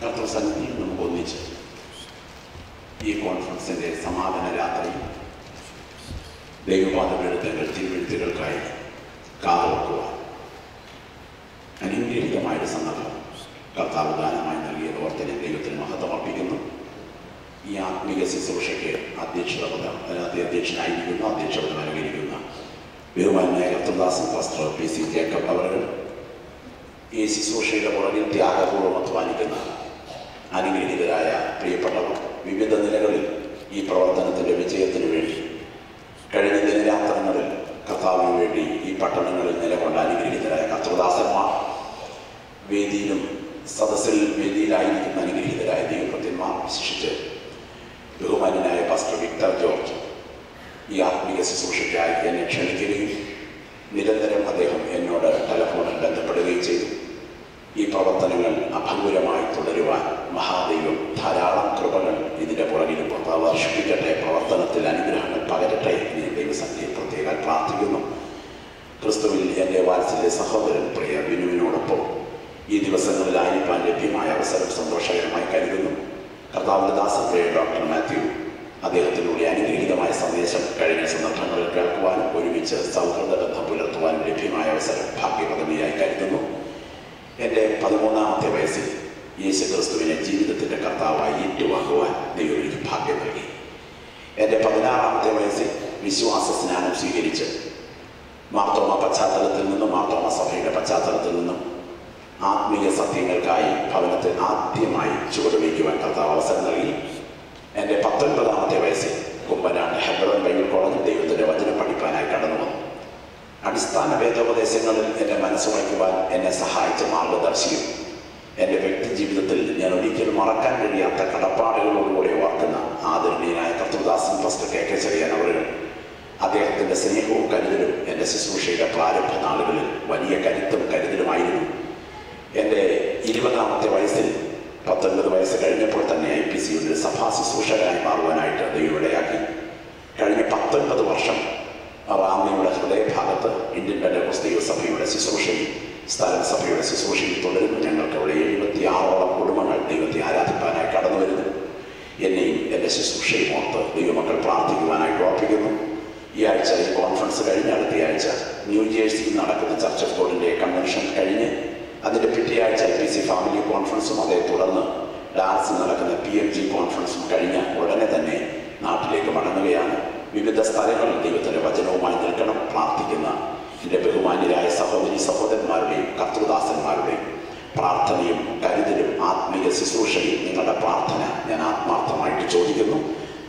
കർത്തൃസന്നിധിയിൽ നമുക്ക് ഒന്നിച്ച് ഈ കോൺഫറൻസിൻ്റെ സമാപന രാത്രി ദൈവപാദപീഠത്തിൻ്റെ തിരുവെഴുത്തുകൾക്കായി കാതോർക്കുവാൻ അനുഗ്രഹീതമായൊരു സന്ദർഭം കർത്താവ് ദാനമായി നൽകിയത് ഓർത്തിന് ദൈവത്തിന് മഹത്വം അർപ്പിക്കുന്നു. ഈ ആത്മീയ ശുശ്രൂഷയ്ക്ക് അധ്യക്ഷപദം അലങ്കരിക്കുന്ന ബഹുമാന്യായ കർത്തൃദാസൻ പാസ്റ്റർ PC ജേക്കബ് അവർ ഈ ശുശ്രൂഷയുടെ പുറകിൽ ത്യാഗപൂർവ്വം അധ്വാനിക്കുന്ന അനുഗ്രഹീതരായ പ്രിയപ്പെട്ടവർ വിവിധ നിലകളിൽ ഈ പ്രവർത്തനത്തിൻ്റെ വിജയത്തിനു വേണ്ടി കഴിഞ്ഞ ദിനരാത്രങ്ങളിൽ കർത്താവിന് വേണ്ടി ഈ പട്ടണങ്ങളിൽ നിലകൊണ്ട അനുഗ്രഹീതരായ കർത്തൃദാസന്മാർ, വേദിയിലും വേദിയിലായിരിക്കുന്ന അനുഗ്രഹീതരായ ദൈവഭക്തന്മാർ, വിശേഷിച്ച് ബഹുമാന്യനായ പാസ്റ്റർ വിക്ടർ ജോർജ് ഈ ആത്മീയ ശുശ്രൂഷയ്ക്കായി എന്നെ ക്ഷണിക്കുകയും നിരന്തരം അദ്ദേഹം എന്നോട് ടെലഫോണിൽ ബന്ധപ്പെടുകയും ചെയ്തു. ഈ പ്രവർത്തനങ്ങൾ അഭംഗുരമായി തുടരുവാൻ മഹാദൈവം ധാരാളം കൃപകൾ ഇതിൻ്റെ പുറകിലും വർഷിപ്പിക്കട്ടെ, പ്രവർത്തനത്തിൽ അനുഗ്രഹങ്ങൾ പകരട്ടെ എന്ന് ദൈവസന്നിധിയിൽ പ്രത്യേകം പ്രാർത്ഥിക്കുന്നു. ക്രിസ്തുവിൽ എൻ്റെ വാത്സല്യ സഹോദരൻ പ്രിയ വിനുവിനോടൊപ്പം ഈ ദിവസങ്ങളിലായിരിക്കാൻ ലഭ്യമായ അവസരം സന്തോഷകരമായി കരുതുന്നു. കർത്താവിൻ്റെ ദാസൻ പ്രിയ ഡോക്ടർ മാത്യു അദ്ദേഹത്തിലൂടെ അനുഗ്രഹീതമായ സന്ദേശം കഴിഞ്ഞ സന്ദർഭങ്ങളിൽ കേൾക്കുവാനും ഒരുമിച്ച് സൗഹൃദ ബന്ധം പുലർത്തുവാനും ലഭ്യമായ അവസരം ഭാഗ്യപദവിയായി കരുതുന്നു. എൻ്റെ 13ാമത്തെ വയസ്സിൽ യേശു ക്രിസ്തുവിനെ ജീവിതത്തിൻ്റെ കർത്താവായി ഏറ്റുവാങ്ങുവാൻ ദൈവം എനിക്ക് ഭാഗ്യം നൽകി. എൻ്റെ 16ാമത്തെ വയസ്സിൽ വിശ്വാസ സ്നാനം സ്വീകരിച്ച് മാർത്തോമ പശ്ചാത്തലത്തിൽ നിന്നും മാർത്തോമ സഭയുടെ പശ്ചാത്തലത്തിൽ നിന്നും ആത്മീയ സത്യങ്ങൾക്കായി ഭവനത്തിൽ ആദ്യമായി ചുവടുവയ്ക്കുവാൻ കർത്താവ് അവസരം നൽകി. എൻ്റെ 19ാമത്തെ വയസ്സിൽ കുമ്പനാട് ഹെബ്രോൻ ബൈബിൾ കോളേജിൽ ദൈവത്തിൻ്റെ വചനം പഠിപ്പാനായി കടന്നു വന്നു. അടിസ്ഥാന വേദോപദേശങ്ങളിൽ എൻ്റെ മനസ്സ് വയ്ക്കുവാൻ എന്നെ സഹായിച്ച മാർഗദർശിയും എൻ്റെ വ്യക്തി ജീവിതത്തിൽ ഞാൻ ഒരിക്കലും മറക്കാൻ കഴിയാത്ത കടപ്പാടുകളോടുകൂടി ഓർക്കുന്ന ആദരണീയനായ കർത്തൃദാസൻ പാസ്റ്റർ KK ചെറിയാൻ അവർ അദ്ദേഹത്തിൻ്റെ സ്നേഹവും കരുതലും എൻ്റെ ശുശ്രൂഷയുടെ പ്രാരംഭ നാളുകളിൽ വലിയ കരുത്തും കരുതലുമായിരുന്നു. എൻ്റെ 20ാമത്തെ വയസ്സിൽ 19 വയസ്സ് കഴിഞ്ഞപ്പോൾ തന്നെ IPCയുടെ ഒരു സഭാ ശുശ്രൂഷകനായി മാറുവാനായിട്ട് ദൈവമിടയാക്കി. കഴിഞ്ഞ 19 വർഷം റാന്നിയുടെ ഹൃദയഭാഗത്ത് ഇന്ത്യൻ പെന്തക്കോസ്ത് സഭയുടെ ശുശ്രൂഷയിൽ സ്ഥലം സഭയുടെ ശുശ്രൂഷയിൽ തുടരുന്നു. ഞങ്ങൾക്ക് അവിടെ 76ഓളം കുടുംബങ്ങൾ ദൈവത്തെ ആരാധിപ്പാനായി കടന്നു വരുന്നു. എന്നെയും എൻ്റെ ശുശ്രൂഷയും ഓർത്ത് ദൈവമക്കൾ പ്രാർത്ഥിക്കുവാനായിട്ട് ഓർപ്പിക്കുന്നു. ഈ ആഴ്ച ഈ കോൺഫറൻസ് കഴിഞ്ഞ് അടുത്തയാഴ്ച ന്യൂജേഴ്സിയിൽ നടക്കുന്ന ചർച്ച് ഓഫ് ഗോഡിൻ്റെ കൺവെൻഷൻ കഴിഞ്ഞ് അതിൻ്റെ പിറ്റേ ആഴ്ച IPC ഫാമിലി കോൺഫറൻസും അതേ തുടർന്ന് ഡാലസിൽ നടക്കുന്ന PMG കോൺഫറൻസും കഴിഞ്ഞ് ഉടനെ തന്നെ നാട്ടിലേക്ക് മടങ്ങുകയാണ്. വിവിധ സ്ഥലങ്ങളിൽ ദൈവത്തിൻ്റെ വചനവുമായി നിൽക്കണം പ്രാർത്ഥിക്കുന്ന എൻ്റെ ബഹുമാന്യരായ സഹോദരി സഹോദരന്മാരുടെയും കർത്തൃദാസന്മാരുടെയും പ്രാർത്ഥനയും കരുതലും ആത്മീയ ശുശ്രൂഷയും നിങ്ങളുടെ പ്രാർത്ഥന ഞാൻ ആത്മാർത്ഥമായിട്ട് ചോദിക്കുന്നു.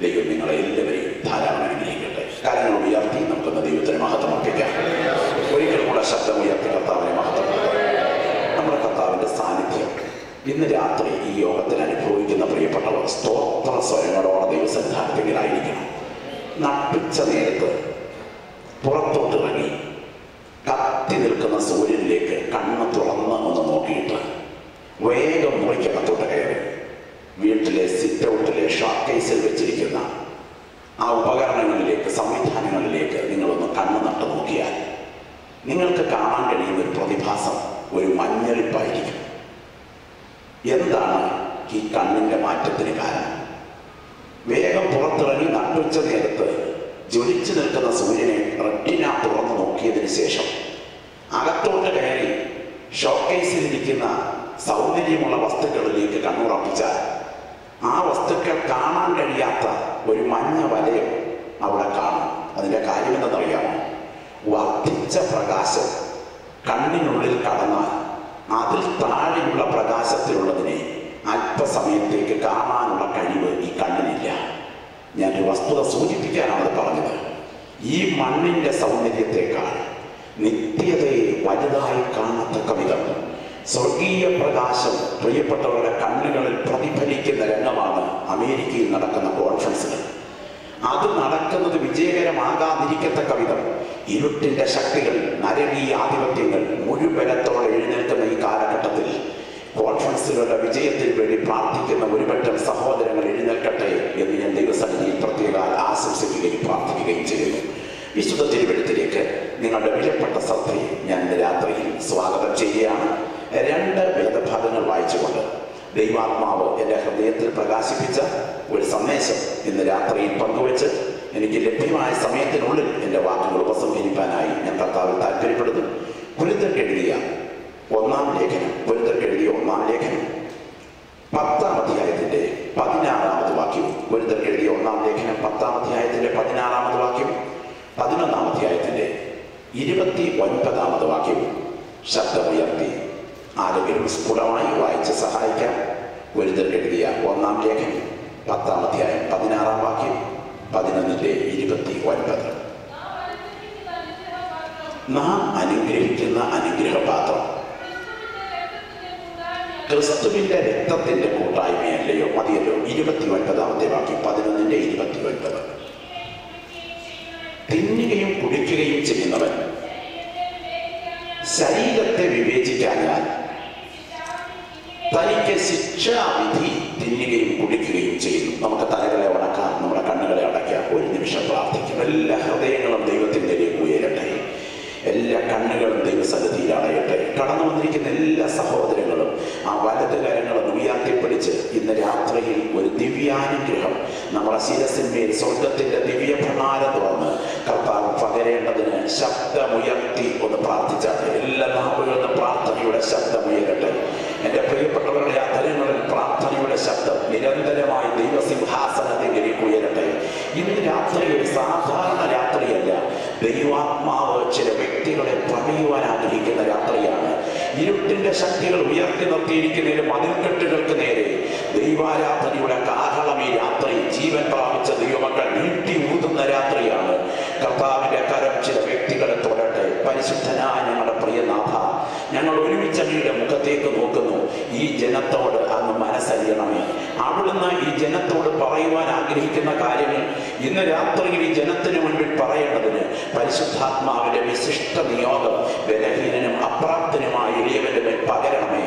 ദൈവം നിങ്ങളെ എല്ലാവരെയും ധാരാളം അനുഗ്രഹിക്കട്ടെ. കാര്യങ്ങൾ ഉയർത്തി നമുക്കൊന്ന് ദൈവത്തിന് മഹത്വം അർപ്പിക്കാം. ഒരിക്കൽ കൂടെ ശബ്ദം ഉയർത്തി കർത്താവിനെ മഹത്വപ്പെടുത്താം. നമ്മുടെ കർത്താവിൻ്റെ സാന്നിധ്യം ഇന്ന് രാത്രി ഈ യോഗത്തിൽ അനുഭവിക്കുന്ന പ്രിയപ്പെട്ടവർ സ്തോത്ര സ്വരങ്ങളോടെ ദൈവസന്നിധാനത്തിലായിരിക്കണം. നട്ടുച്ച നേരത്ത് പുറത്തോട്ടിറങ്ങി കത്തി നിൽക്കുന്ന സൂര്യനിലേക്ക് കണ്ണ് തുറന്ന് ഒന്ന് നോക്കിയിട്ട് വേഗം മുറിക്കകത്തോട്ട് കയറി വീട്ടിലെ സിറ്റൗട്ടിലെ ഷോക്കേസിൽ വെച്ചിരിക്കുന്ന ആ ഉപകരണങ്ങളിലേക്ക് സംവിധാനങ്ങളിലേക്ക് നിങ്ങളൊന്ന് കണ്ണ് നട്ട് നോക്കിയാൽ നിങ്ങൾക്ക് കാണാൻ കഴിയുന്ന ഒരു പ്രതിഭാസം ഒരു മഞ്ഞളിപ്പായിരിക്കും. എന്താണ് ഈ കണ്ണിൻ്റെ മാറ്റത്തിന് കാരണം? വേഗം പുറത്തിറങ്ങി നട്ടുച്ച നേരത്ത് ജ്വലിച്ചു നിൽക്കുന്ന സൂര്യനെ റെറ്റിന തുറന്നു നോക്കിയതിന് ശേഷം അകത്തോട്ട് കയറി ഷോക്കേസിലിരിക്കുന്ന സൗന്ദര്യമുള്ള വസ്തുക്കളിലേക്ക് കണ്ണുറപ്പിച്ചാൽ ആ വസ്തുക്കൾ കാണാൻ കഴിയാത്ത ഒരു മഞ്ഞ വലയം അവിടെ കാണും. അതിൻ്റെ കാര്യമെന്തെന്നറിയാമോ? വർദ്ധിച്ച പ്രകാശം കണ്ണിനുള്ളിൽ കടന്നാൽ അതിൽ താഴെയുള്ള പ്രകാശത്തിലുള്ളതിനെ അല്പസമയത്തേക്ക് കാണാനുള്ള കഴിവ് ഈ കണ്ണിനില്ല. ഞാനൊരു വസ്തുത സൂചിപ്പിക്കാനാണ് പറഞ്ഞത്. ഈ മണ്ണിൻ്റെ സൗന്ദര്യത്തെക്കാൾ നിത്യതയെ വലുതായി കാണത്തക്ക വിധം സ്വർഗീയ പ്രകാശം പ്രിയപ്പെട്ടവരുടെ കണ്ണുകളിൽ പ്രതിഫലിക്കുന്ന രംഗമാണ് അമേരിക്കയിൽ നടക്കുന്ന കോൺഫറൻസുകൾ. അത് നടക്കുന്നത് വിജയകരമാകാതിരിക്കത്തക്ക വിധം ഇരുട്ടിൻ്റെ ശക്തികൾ, നരകീയ ആധിപത്യങ്ങൾ മുഴുവനത്തോടെ എഴുന്നേൽക്കുന്ന ഈ കാലഘട്ടത്തിൽ കോൺഫറൻസുകളുടെ വിജയത്തിന് വേണ്ടി പ്രാർത്ഥിക്കുന്ന ഒരുപറ്റം സഹോദരങ്ങൾ എഴുന്നേൽക്കട്ടെ എന്ന് ഞാൻ ദൈവസന്നിധിയിൽ പ്രത്യേക ആശംസിക്കുകയും പ്രാർത്ഥിക്കുകയും ചെയ്യുന്നു. വിശുദ്ധ തിരുവെഴുത്തിലേക്ക് നിങ്ങളുടെ വിലപ്പെട്ട ശ്രദ്ധയെ ഞാൻ ഇന്ന് രാത്രിയിൽ സ്വാഗതം ചെയ്യുകയാണ്. 2 വേദഭാഗങ്ങൾ വായിച്ചുകൊണ്ട് ദൈവാത്മാവ് എൻ്റെ ഹൃദയത്തിൽ പ്രകാശിപ്പിച്ച ഒരു സന്ദേശം ഇന്ന് രാത്രിയിൽ പങ്കുവെച്ച് എനിക്ക് ലഭ്യമായ സമയത്തിനുള്ളിൽ എൻ്റെ വാക്കുകൾ ഉപസംഹരിക്കാനായി ഞാൻ കർത്താവിൽ താല്പര്യപ്പെടുന്നു. കൊരിന്ത്യർക്ക് എഴുതിയ ഒന്നാം ലേഖനം 10-ാം അധ്യായത്തിൻ്റെ 16-ാമത് വാക്യവും, കൊരിന്ത്യർക്ക് എഴുതിയ ഒന്നാം ലേഖനം 10-ാം അധ്യായത്തിൻ്റെ 16-ാമത് വാക്യവും 11-ാം അധ്യായത്തിൻ്റെ 29-ാമത് വാക്യവും ശബ്ദമുയർത്തി ആരെങ്കിലും സ്ഫുടമായി വായിച്ച് സഹായിക്കാം. കൊരിന്ത്യർക്ക് എഴുതിയ ഒന്നാം ലേഖനം 10-ാം അധ്യായം 16-ാം വാക്യം 11-29. നാം അനുഗ്രഹിക്കുന്ന അനുഗ്രഹപാത്രം ക്രിസ്തുവിന്റെ രക്തത്തിന്റെ കൂട്ടായ്മയല്ലയോ? മതിയല്ലോ. 29-ാമത്തെ വാക്യം 11-29. തിന്നുകയും കുടിക്കുകയും ചെയ്യുന്നവൻ ശരീരത്തെ വിവേചിക്കാഞ്ഞാൽ തനിക്ക് ശിക്ഷാവിധി തിന്നുകയും കുടിക്കുകയും ചെയ്യുന്നു. നമുക്ക് തലകളെ ഉണക്കാം, നമ്മുടെ കണ്ണുകളെ അടയ്ക്കാം, ഒരു നിമിഷം പ്രാർത്ഥിക്കും. എല്ലാ ഹൃദയങ്ങളും ദൈവത്തിൻ്റെലേക്ക് ഉയരട്ടെ, എല്ലാ കണ്ണുകളും ദൈവസന്നിധിയിൽ അടയട്ടെ. കടന്നു വന്നിരിക്കുന്ന എല്ലാ സഹോദരങ്ങളും ആ വലത് കരങ്ങളും ഉയർത്തിപ്പിടിച്ച് ഇന്ന് രാത്രിയിൽ ഒരു ദിവ്യാനുഗ്രഹം നമ്മുടെ ശിരസിന്മേൽ സ്വർഗത്തിന്റെ ദിവ്യ ഭണ്ഡാരം തുറന്ന് കർത്താവ് പകരേണ്ടതിന് ശബ്ദമുയർത്തി ഒന്ന് പ്രാർത്ഥിച്ചാട്ടെ. എല്ലാ നാവുകളിലും പ്രാർത്ഥനയുടെ ശബ്ദമുയരട്ടെ. എൻ്റെ പ്രിയപ്പെട്ടവരുടെ ആ തലങ്ങളിൽ പ്രാർത്ഥനയുടെ ശബ്ദം നിരന്തരമായി ദൈവസിംഹാസനത്തിലേക്ക് ഉയരട്ടെ. ഇന്ന് രാത്രി ഒരു സാധാരണ രാത്രിയല്ല. ദൈവാത്മാവ് ചില വ്യക്തികളെ പണിയുവാൻ ആഗ്രഹിക്കുന്ന രാത്രിയാണ്. ഇരുട്ടിന്റെ ശക്തികൾ ഉയർത്തി നിർത്തിയിരിക്കുന്നതിന് മതിൽക്കെട്ടുകൾക്ക് നേരെ ദൈവാരാധനയുടെ കാഹളം ഈ രാത്രി ജീവൻ പ്രാപിച്ച ദൈവമക്കൾ നീട്ടി ഊതുന്ന രാത്രിയാണ്. കർത്താവിന്റെ കരം ചില വ്യക്തികളെ തൊടട്ടെ. പരിശുദ്ധനായ ഞങ്ങളുടെ പ്രിയനാഥ, ഞങ്ങൾ ഒരുമിച്ച് അങ്ങയുടെ മുഖത്തേക്ക് നോക്കുന്നു. ഈ ജനത്തോട് അങ്ങ് മനസ്സറിയണമേ. അവിടുന്ന് ഈ ജനത്തോട് പറയുവാൻ ആഗ്രഹിക്കുന്ന കാര്യങ്ങൾ ഇന്ന് രാത്രിയിൽ ഈ ജനത്തിന് മുൻപിൽ പറയേണ്ടതിന് പരിശുദ്ധാത്മാവിന്റെ വിശിഷ്ട നിയോഗം ബലഹീനനും അപ്രാപ്തനുമായ എളിയവന്റെ മേൽ പകരണമേ.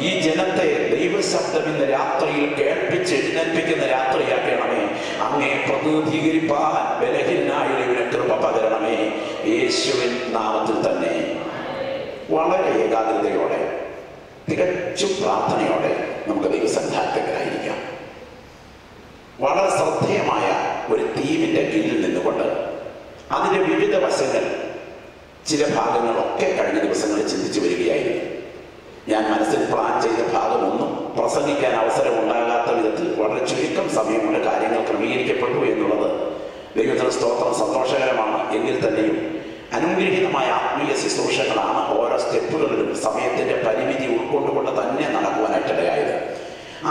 ഈ ജനത്തെ ദൈവശബ്ദം ഇന്ന് രാത്രിയിൽ കേൾപ്പിച്ച് എഴുന്നേൽപ്പിക്കുന്ന രാത്രിയാക്കണമേ. അങ്ങേ പ്രതിനിധീകരിപ്പാൻ ബലഹീനായ എളിയവന് കൃപ പകരണമേ. യേശുവിൻ നാമത്തിൽ തന്നെ വളരെ ഏകാഗ്രതയോടെ തികച്ചും പ്രാർത്ഥനയോടെ നമുക്ക് ദൈവസന്നിധാനത്തിലായിരിക്കാം. വളരെ ശ്രദ്ധേയമായ ഒരു തീമിന്റെ കീഴിൽ നിന്നുകൊണ്ട് അതിന്റെ വിവിധ വശങ്ങൾ, ചില ഭാഗങ്ങളൊക്കെ കഴിഞ്ഞ ദിവസങ്ങളിൽ ചിന്തിച്ചു വരികയായിരുന്നു. ഞാൻ മനസ്സിൽ പ്ലാൻ ചെയ്ത ഭാഗമൊന്നും പ്രസംഗിക്കാൻ അവസരം ഉണ്ടാകാത്ത വിധത്തിൽ വളരെ ചുരുക്കം സമയം കൊണ്ട് കാര്യങ്ങൾ ക്രമീകരിക്കപ്പെട്ടു എന്നുള്ളത് ദൈവത്തിന് സ്തോത്രം, സന്തോഷകരമാണ്. എങ്കിൽ തന്നെയും അനുഗ്രഹീതമായ ആത്മീയ ശുശ്രൂഷകളാണ് ഓരോ സ്റ്റെപ്പുകളിലും സമയത്തിന്റെ പരിമിതി ഉൾക്കൊണ്ടുകൊണ്ട് തന്നെ നടക്കുവാനായിട്ടിടയായത്.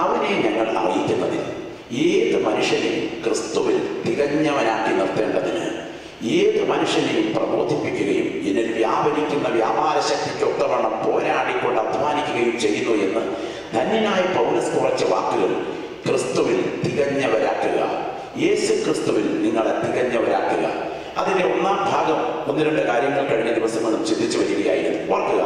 അവനെ ഞങ്ങൾ അറിയിക്കുന്നതിൽ ഏത് മനുഷ്യനെയും ക്രിസ്തുവിൽ തികഞ്ഞവനാക്കി നിർത്തേണ്ടതിന് ഏത് മനുഷ്യനെയും പ്രബോധിപ്പിക്കുകയും ഇതിൽ വ്യാപരിക്കുന്ന വ്യാപാര ശക്തിക്കൊത്തവണ്ണം പോരാടിക്കൊണ്ട് അധ്വാനിക്കുകയും ചെയ്യുന്നു എന്ന് ധന്യനായ പൗലോസ് കുറച്ച് വാക്കുകൾ. ക്രിസ്തുവിൽ തികഞ്ഞവരാക്കുക, യേശു ക്രിസ്തുവിൽ നിങ്ങളെ തികഞ്ഞവരാക്കുക. അതിന്റെ ഒന്നാം ഭാഗം 1-2 കാര്യങ്ങൾ കഴിഞ്ഞ ദിവസങ്ങളും ചിന്തിച്ചു വരികയായിരുന്നു. ഓർക്കുക,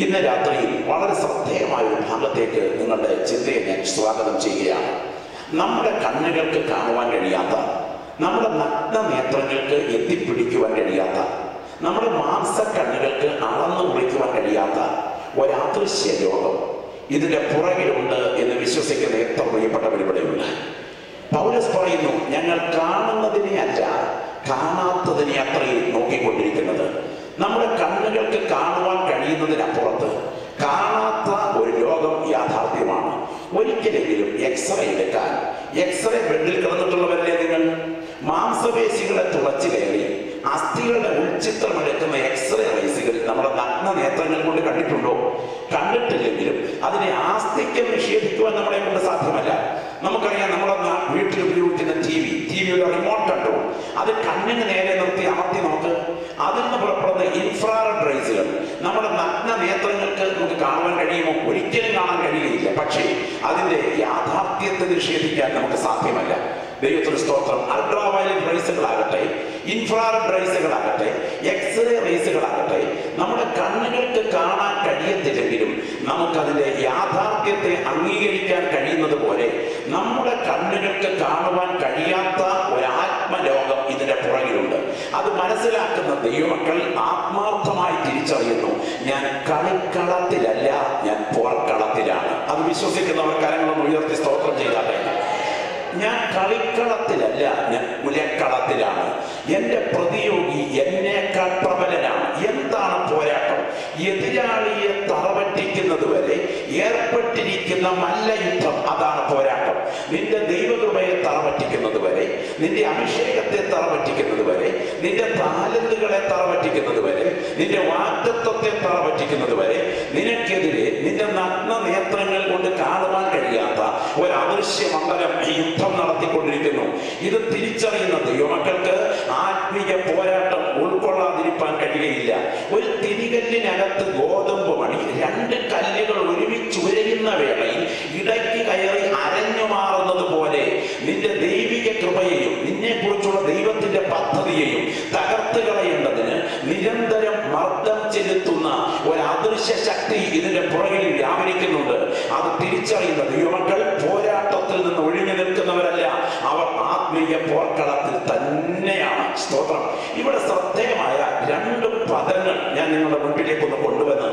ഇന്ന് രാത്രിയിൽ വളരെ ശ്രദ്ധേയമായ ഒരു ഭാഗത്തേക്ക് നിങ്ങളുടെ ചിന്തയെ ഞാൻ സ്വാഗതം ചെയ്യുകയാണ്. നമ്മുടെ കണ്ണുകൾക്ക് കാണുവാൻ കഴിയാത്ത, നമ്മുടെ നഗ്ന നേത്രങ്ങൾക്ക് എത്തിപ്പിടിക്കുവാൻ കഴിയാത്ത, നമ്മുടെ മാംസ കണ്ണുകൾക്ക് അളന്നു കുറിക്കുവാൻ കഴിയാത്ത ഒരദൃശ്യ ലോകം ഇതിന്റെ പുറകിലുണ്ട് എന്ന് വിശ്വസിക്കുന്ന എത്ര പ്രിയപ്പെട്ടവരിവിടെയുണ്ട്. പൗലോസ് പറയുന്നു, ഞങ്ങൾ കാണുന്നതിനെ അല്ല കാണാത്തതിനെ അത്രയും നോക്കിക്കൊണ്ടിരിക്കുന്നത്. നമ്മുടെ കണ്ണുകൾക്ക് കാണുവാൻ കഴിയുന്നതിനപ്പുറത്ത് കാണാത്ത ഒരു ലോകം യാഥാർത്ഥ്യമാണ്. ഒരിക്കലെങ്കിലും എക്സ്റേ എടുക്കാൻ, എക്സ്റേ ബെഡിൽ കിടന്നിട്ടുള്ളവരല്ലേ നിങ്ങൾ? മാംസപേശികളെ തുളച്ചു കയറി അസ്ഥികളുടെ ഉൾചിത്രം എടുക്കുന്ന എക്സ്റേ റൈസുകൾ നമ്മുടെ നഗ്ന നേത്രങ്ങൾ കൊണ്ട് കണ്ടിട്ടുണ്ടോ? കണ്ടിട്ടില്ലെങ്കിലും അതിനെ ആസ്തിക്യം നിഷേധിക്കുവാൻ നമ്മളെ കൊണ്ട് സാധ്യമല്ല. നമുക്കറിയാം, നമ്മുടെ വീട്ടിൽ ഉപയോഗിക്കുന്ന ടിവിയുടെ റിമോട്ട് കൺട്രോൾ, അത് കണ്ണിന് നേരെ നിർത്തി അമർത്തി നോക്ക്. അതിൽ നിന്ന് പുറപ്പെടുന്ന ഇൻഫ്രാറെഡ് റൈസുകൾ നമ്മുടെ നഗ്ന നേത്രങ്ങൾക്ക് നമുക്ക് കാണുവാൻ കഴിയുമോ? ഒരിക്കലും കാണാൻ കഴിയുകയില്ല. പക്ഷേ അതിന്റെ യാഥാർത്ഥ്യത്തെ നിഷേധിക്കാൻ നമുക്ക് സാധ്യമല്ല. ദൈവത്തിന് സ്തോത്രം. അൾട്രാ വയലറ്റ് റൈസുകളാകട്ടെ, ഇൻഫ്രാറെഡ് റൈസുകളാകട്ടെ, എക്സ്റേ റൈസുകളാകട്ടെ, നമ്മുടെ കണ്ണുകൾക്ക് കാണാൻ കഴിയത്തില്ലെങ്കിലും നമുക്കതിന്റെ യാഥാർത്ഥ്യത്തെ അംഗീകരിക്കാൻ കഴിയുന്നത് പോലെ നമ്മുടെ കണ്ണുകൾക്ക് കാണുവാൻ കഴിയാത്ത ഒരാത്മലോകം ഇതിന്റെ പുറകിലുണ്ട്. അത് മനസ്സിലാക്കുന്ന ദൈവമക്കൾ ആത്മാർത്ഥമായി തിരിച്ചറിയുന്നു, ഞാൻ കളിക്കളത്തിലല്ല, ഞാൻ പോർക്കളത്തിലാണ്. അത് വിശ്വസിക്കുന്നവർ കരങ്ങളൊന്ന് ഉയർത്തി സ്തോത്രം ചെയ്താട്ടെ. ഞാൻ കളിക്കളത്തിലല്ല, ഞാൻ മുലക്കളത്തിലാണ്. എൻ്റെ പ്രതിയോഗി എന്നേക്കാൾ പ്രബലനാണ്. എന്താണ് പോരാട്ടം? എതിരാളിയെ തറപറ്റിക്കുന്നത് വരെ ഏർപ്പെട്ടിരിക്കുന്ന മല്ലയുദ്ധം, അതാണ് പോരാട്ടം. നിന്റെ ദൈവകൃപയെ തറപറ്റിക്കുന്നത് വരെ, നിന്റെ അഭിഷേകത്തെ തറപറ്റിക്കുന്നത് വരെ, നിന്റെ താലന്തുകളെ തറപറ്റിക്കുന്നത് വരെ, നിന്റെ വാഗ്ദത്വത്തെ തറപറ്റിക്കുന്നത് വരെ, നിനക്കെതിരെ നിന്റെ നഗ്ന നേത്രങ്ങൾ കൊണ്ട് കാണുവാൻ കഴിയാത്ത ഒരു അദൃശ്യ മണ്ഡലം യുദ്ധം നടത്തിക്കൊണ്ടിരിക്കുന്നു. ഇത് തിരിച്ചറിയുന്ന ദൈവമക്കൾക്ക് ആത്മീയ പോരാട്ടം ഉൾക്കൊള്ളാതിരിക്കാൻ കഴിയുകയില്ല. ഒരു തിരികല്ലിനകത്ത് ഗോതമ്പ് മണി 2 കല്ലുകൾ ഒരുമിച്ച് ഉരയുന്ന വേളയിൽ ഇടയ്ക്ക് കയറി അരഞ്ഞു മാറുന്നത് പോലെ നിന്റെ ദൈവിക കൃപയെയും നിന്നെ കുറിച്ചുള്ള ദൈവത്തിന്റെ പദ്ധതിയെയും തകർത്ത് കളയേണ്ടതിന് നിരന്തരം മർദ്ദം ചെലുത്തുന്ന ഒരു അദൃശ്യ ശക്തി ഇതിന്റെ പുറകിൽ വ്യാപരിക്കുന്നുണ്ട്. അത് തിരിച്ചറിയുന്ന ദൈവമക്കൾ പോരാട്ടത്തിൽ നിന്ന് ഒഴിഞ്ഞു നിൽക്കുന്നവരല്ല, അവർ ആത്മീയ പോർക്കളത്തിൽ തന്നെയാണ്. സ്തോത്രം. ഇവിടെ ശ്രദ്ധേയമായ 2 പദങ്ങൾ ഞാൻ നിങ്ങളുടെ മുൻപിലേക്ക് ഒന്ന് കൊണ്ടുവന്ന്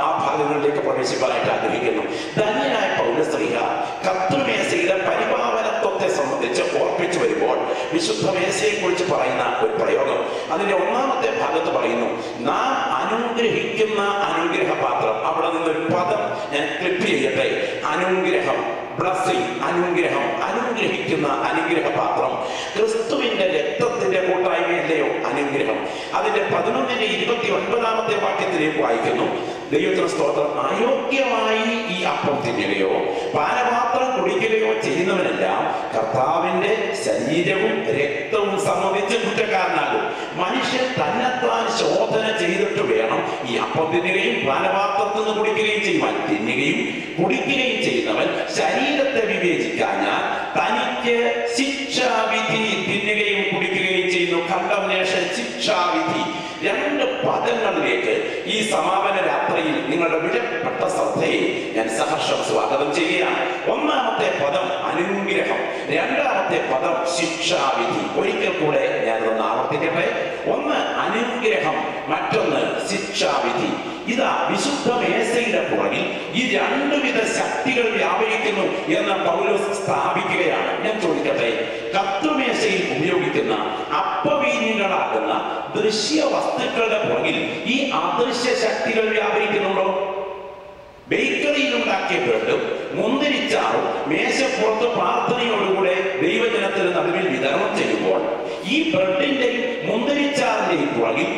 ആ ഭാഗങ്ങളിലേക്ക് പ്രവേശിക്കാനായിട്ട് ആഗ്രഹിക്കുന്നു. ധന്യനായ പൗലോസ്ലീഹ കർത്തൃമേശയുടെ പരിപാവനത്വത്തെ സംബന്ധിച്ച് ഓർപ്പിച്ചു വരുമ്പോൾ വിശുദ്ധ മേശയെ കുറിച്ച് പറയുന്ന ഒരു പ്രയോഗം, അതിന്റെ 1-ാമത്തെ ഭാഗത്ത് പറയുന്നു, നാം അനുഗ്രഹിക്കുന്ന അനുഗ്രഹപാത്രം. അവിടെ നിന്നൊരു പദം ഞാൻ ക്ലിപ്പ് ചെയ്യട്ടെ. അനുഗ്രഹം, ബ്ലസ്സിംഗ്, അനുഗ്രഹം, അനുഗ്രഹിക്കുന്ന അനുഗ്രഹപാത്രം. ക്രിസ്തുവിന്റെ രക്തത്തിന്റെ കൂട്ടായ്മയല്ലയോ അനുഗ്രഹം? അതിന്റെ 11-ന്റെ 29-ാമത്തെ വാക്യത്തിലേക്ക് വായിക്കുന്നു. ദൈവത്തിന് സ്തോത്രം. അയോഗ്യമായി ഈ അപ്പം തിന്നുകയോ പാനപാത്രം കുടിക്കുകയോ ചെയ്യുന്നവനെല്ലാം കർത്താവിന്റെ ശരീരവും രക്തവും സംബന്ധിച്ച് കുറ്റക്കാരനാകും. മനുഷ്യൻ തന്നെത്താൻ ശോധന ചെയ്തിട്ട് വേണം ഈ അപ്പം തിന്നുകയും പാനപാത്രത്തിൽ നിന്ന് കുടിക്കുകയും ചെയ്യുവാൻ. തിന്നുകയും കുടിക്കുകയും ചെയ്യുന്നവൻ ശരീരത്തെ വിവേചിക്കാഞ്ഞാൽ തനിക്ക് ശിക്ഷാവിധി. തിന്നുകയും കുടിക്കുകയും ചെയ്യുന്നു. കണ്ടംനേഷൻ, ശിക്ഷാവിധി. 2 പദങ്ങളിലേക്ക് ഈ സമാപന രാത്രിയിൽ നിങ്ങളുടെ വിലപ്പെട്ട ശ്രദ്ധയെ ഞാൻ സഹർഷം സ്വാഗതം ചെയ്യുകയാണ്. 1-ാമത്തെ പദം അനുഗ്രഹം, 2-ാമത്തെ പദം ശിക്ഷാവിധി. ഒരിക്കൽ കൂടെ ഞാനതൊന്ന് ആവർത്തിക്കട്ടെ. ഒന്ന് അനുഗ്രഹം, മറ്റൊന്ന് ശിക്ഷാവിധി. ഇതാ വിശുദ്ധ മേശയുടെ പുറകിൽ ഈ 2 വിധ ശക്തികൾ വ്യാപരിക്കുന്നു എന്ന് പൗലോസ് സ്ഥാപിക്കുകയാണ്. ഞാൻ ചോദിക്കട്ടെ, കർത്തൃമേശയിൽ ഉപയോഗിക്കുന്ന അപ്പവീഞ്ഞുകളാകുന്ന ദൃശ്യ വസ്തുക്കളുടെ പുറകിൽ ഈ അദൃശ്യ ശക്തികൾ വ്യാപരിക്കുന്നുണ്ടോ? ബേക്കറിയിൽ ഉണ്ടാക്കിയ ബ്രെഡും മുന്തിരിച്ചാറും മേശപ്പുറത്ത് പ്രാർത്ഥനയോടുകൂടെ ദൈവജനത്തിന് നടുവിൽ വിതരണം ചെയ്യുമ്പോൾ ഈ ബ്രെഡിന്റെയും മുന്തിരിച്ചാറിന്റെയും പുറകിൽ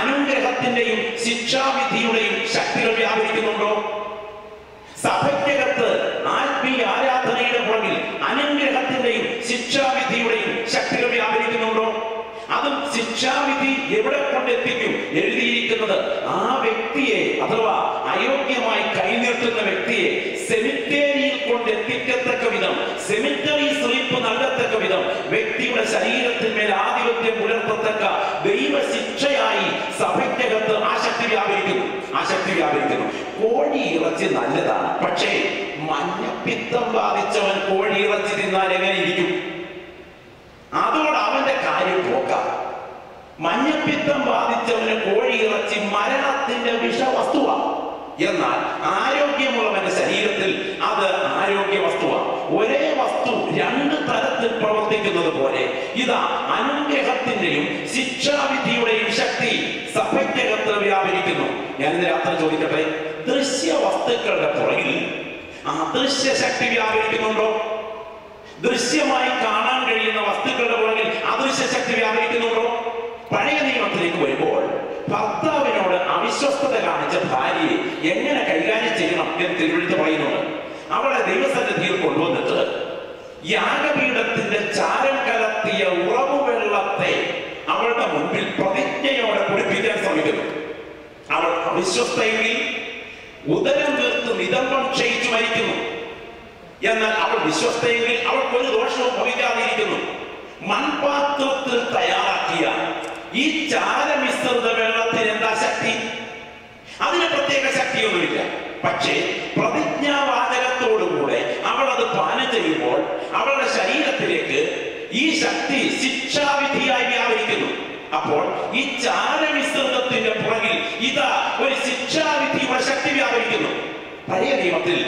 അനുഗ്രഹത്തിന്റെയും ശിക്ഷാവിധിയുടെയും ശക്തികൾ വ്യാപരിക്കുന്നുണ്ടോ? സഭയ്ക്കകത്ത് ആത്മീയ ആരാധനയുടെ പുറകിൽ അനുഗ്രഹത്തിന്റെയും ശിക്ഷാവിധിയുടെയും ശക്തികൾ വ്യാപരിക്കുന്നുണ്ടോ? അതും ശിക്ഷാവിധി എവിടെ കൊണ്ടെത്തിക്കും? എഴുതിയിരിക്കുന്നത് ആ വ്യക്തിയെ അഥവാ അയോഗ്യമായി കൈനീട്ടുന്ന വ്യക്തിയെ സെമിത്തേരിയിൽ കൊണ്ടെത്തിക്കത്തക്ക വിധം, സെമിറ്ററി സ്ലീപ്പ് നൽകത്തക്ക വിധം വ്യക്തിയുടെ ശരീരത്തിന്മേൽ ആധിപത്യം പുലർത്തത്തക്ക ദൈവശിക്ഷയായി സഭയ്ക്കകത്ത് ആ ശക്തി വ്യാപരിക്കുന്നു. ആ ശക്തി വ്യാപരിക്കുന്നു. കോഴി ഇറച്ചി നല്ലതാണ്, പക്ഷേ മഞ്ഞപ്പിത്തം ബാധിച്ചവൻ കോഴി ഇറച്ചി തിന്നാൽ എങ്ങനെ ഇരിക്കും? അതോട് അവന്റെ കാര്യം പോക്കാം. മഞ്ഞപ്പിത്തം ബാധിച്ചവന് കോഴി ഇറച്ചി മരണത്തിന്റെ വിഷവസ്തുവാണ്. എന്നാൽ ആരോഗ്യമുള്ളവന്റെ ശരീരത്തിൽ അത് ആരോഗ്യ വസ്തുവാണ്. ഒരേ വസ്തു 2 തരത്തിൽ പ്രവർത്തിക്കുന്നത് പോലെ ഇതാ അനുഗ്രഹത്തിന്റെയും ശിക്ഷാവിധിയുടെയും ശക്തി സഭയ്ക്കകത്ത് വ്യാപരിക്കുന്നു. ഞാൻ ഇന്ന് രാത്രി ചോദിക്കട്ടെ, ദൃശ്യ വസ്തുക്കളുടെ പുറകിൽ അദൃശ്യ ശക്തി വ്യാപരിക്കുന്നുണ്ടോ? ദൃശ്യമായി കാണാൻ കഴിയുന്ന വസ്തുക്കളുടെ പുറകിൽ അദൃശ്യ ശക്തി വ്യാപരിക്കുന്നുണ്ടോ? പഴയ നിയമത്തിലേക്ക് വരുമ്പോൾ ഭർത്താവിനോട് അവിശ്വസ്തത കാണിച്ച ഭാര്യയെ എങ്ങനെ കൈകാര്യം ചെയ്യണം എന്ന് തിരുവെഴുത്ത് പറയുന്നുണ്ട്. അവളെ ദൈവസന്നിധിയിൽ കൊണ്ടുവന്നിട്ട് യാഗപീഠത്തിന്റെ ചാരം കലർത്തിയ ഉറവു വെള്ളത്തെ അവളുടെ മുൻപിൽ പ്രതിജ്ഞയോടെ കുടിപ്പിക്കാൻ ശ്രമിക്കുന്നു. അവൾ അവിശ്വസ്തയെങ്കിൽ ഉദരം തീർത്ത് നിതംബം ക്ഷയിച്ചു മരിക്കുന്നു. എന്നാൽ അവൾ വിശ്വസ്തയെങ്കിൽ അവൾക്ക് ഒരു ദോഷവും ഭവിക്കാതിരിക്കുന്നു. മൺപാത്രത്തിൽ തയ്യാറാക്കിയ ഈ ചാരമിശ്രിത വെള്ളത്തിന് എന്താ ശക്തി? അതിന് പ്രത്യേക ശക്തിയൊന്നുമില്ല. പക്ഷേ പ്രതിജ്ഞാവാചകത്തോടുകൂടെ അവൾ അത് പാനം ചെയ്യുമ്പോൾ അവളുടെ ശരീരത്തിലേക്ക് ഈ ശക്തി ശിക്ഷാവിധിയായി വ്യാപരിക്കുന്നു. അപ്പോൾ ഈ ചാരമിശ്രിതത്തിന്റെ പുറകിൽ ഇതാ ഒരു ശിക്ഷാവിധിയുടെ ശക്തി വ്യാപരിക്കുന്നു. പഴയ നിയമത്തിൽ